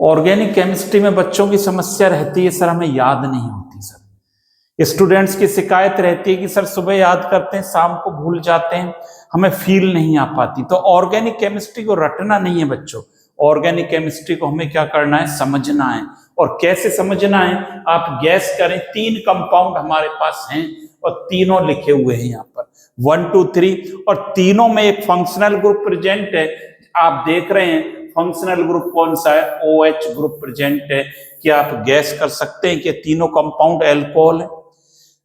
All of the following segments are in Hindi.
ऑर्गेनिक केमिस्ट्री में बच्चों की समस्या रहती है सर हमें याद नहीं होती सर। स्टूडेंट्स की शिकायत रहती है कि सर सुबह याद करते हैं शाम को भूल जाते हैं, हमें फील नहीं आ पाती। तो ऑर्गेनिक केमिस्ट्री को रटना नहीं है बच्चों, ऑर्गेनिक केमिस्ट्री को हमें क्या करना है, समझना है। और कैसे समझना है आप गैस करें। 3 कंपाउंड हमारे पास हैं और तीनों लिखे हुए हैं यहाँ पर 1 2 3 और तीनों में एक फंक्शनल ग्रुप प्रेजेंट है। आप देख रहे हैं फंक्शनल ग्रुप कौन सा है, OH ग्रुप प्रेजेंट है। क्या आप गैस कर सकते हैं कि तीनों कंपाउंड अल्कोहल है?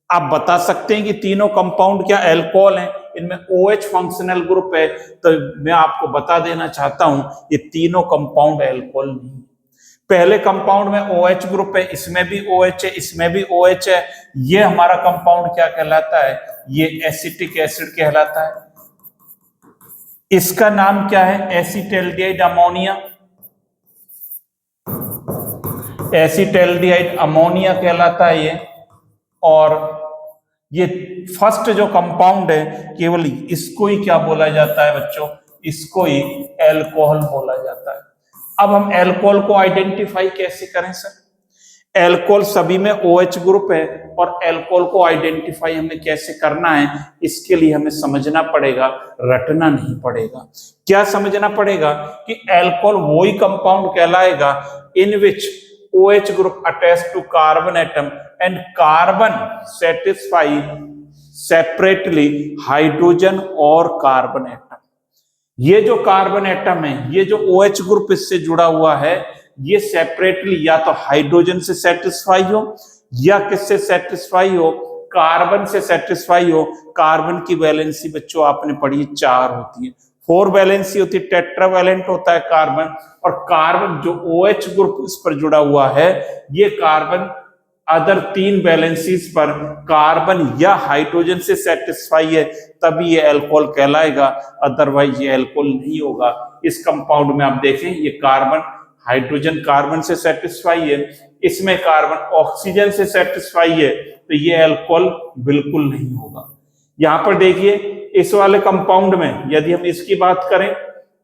आप बता सकते हैं कि तीनों कंपाउंड क्या अल्कोहल है? इनमें OH फंक्शनल ग्रुप है। तो मैं आपको बता देना चाहता हूं ये तीनों कंपाउंड अल्कोहल नहीं। पहले कंपाउंड में OH ग्रुप है, इसमें भी OH है, इसमें भी OH है। ये हमारा कंपाउंड क्या कहलाता है, ये एसिटिक एसिड कहलाता है। इसका नाम क्या है, एसिटैल्डिहाइड अमोनिया। एसिटैल्डिहाइड अमोनिया कहलाता है ये। और ये फर्स्ट जो कंपाउंड है केवल इसको ही क्या बोला जाता है बच्चों, इसको ही अल्कोहल बोला जाता है। अब हम अल्कोहल को आइडेंटिफाई कैसे करें सर? अल्कोहल सभी में OH ग्रुप है और अल्कोहल को आइडेंटिफाई हमें कैसे करना है, इसके लिए हमें समझना पड़ेगा, रटना नहीं पड़ेगा। क्या समझना पड़ेगा कि अल्कोहल वही कंपाउंड कहलाएगा इन विच OH group attached to carbon atom and carbon satisfy separately hydrogen और कार्बन एटम। ये जो कार्बन एटम है, ये जो OH ग्रुप इससे जुड़ा हुआ है, ये सेपरेटली या तो हाइड्रोजन से सेटिस्फाई हो या किससे सेटिस्फाई हो, कार्बन से सेटिस्फाई हो। कार्बन की वैलेंसी बच्चों आपने पढ़ी 4 होती है, 4 वैलेंसी होती है, टेट्रावैलेंट होता है कार्बन। और कार्बन जो OH ग्रुप इस पर जुड़ा हुआ है, ये कार्बन अदर 3 वैलेंसीज पर कार्बन या हाइड्रोजन से सेटिस्फाई है, तभी ये अल्कोहल कहलाएगा, अदरवाइज ये अल्कोहल नहीं होगा। इस कंपाउंड में आप देखें ये कार्बन हाइड्रोजन कार्बन से सेटिस्फाई है, इसमें कार्बन ऑक्सीजन से सेटिस्फाई है, तो ये अल्कोहल बिल्कुल नहीं होगा। यहां पर देखिए इस वाले कंपाउंड में यदि हम इसकी बात करें,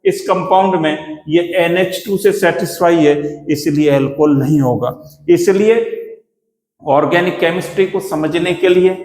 इस कंपाउंड में ये NH2 से सेटिस्फाई है, इसलिए अल्कोहल नहीं होगा। इसलिए ऑर्गेनिक केमिस्ट्री को समझने के लिए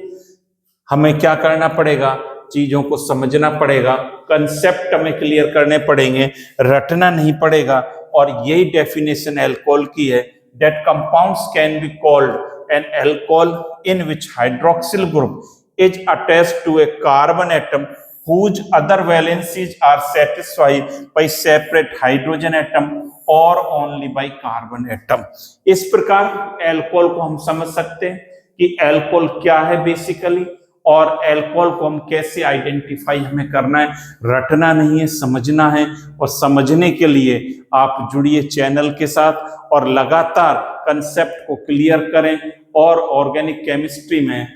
हमें क्या करना पड़ेगा, चीजों को समझना पड़ेगा, कंसेप्ट हमें क्लियर करने पड़ेंगे, रटना नहीं पड़ेगा। और यही डेफिनेशन अल्कोहल की है, that compounds can be called an alcohol in which hydroxyl group is attached to a carbon atom whose other valencies are satisfied by separate hydrogen atom or only by carbon atom। इस प्रकार अल्कोहल को हम समझ सकते हैं कि अल्कोहल क्या है बेसिकली, और अल्कोहल को हम कैसे आइडेंटिफाई हमें करना है, रटना नहीं है, समझना है। और समझने के लिए आप जुड़िए चैनल के साथ और लगातार कंसेप्ट को क्लियर करें और ऑर्गेनिक केमिस्ट्री में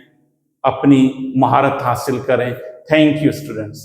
अपनी महारत हासिल करें। Thank you students.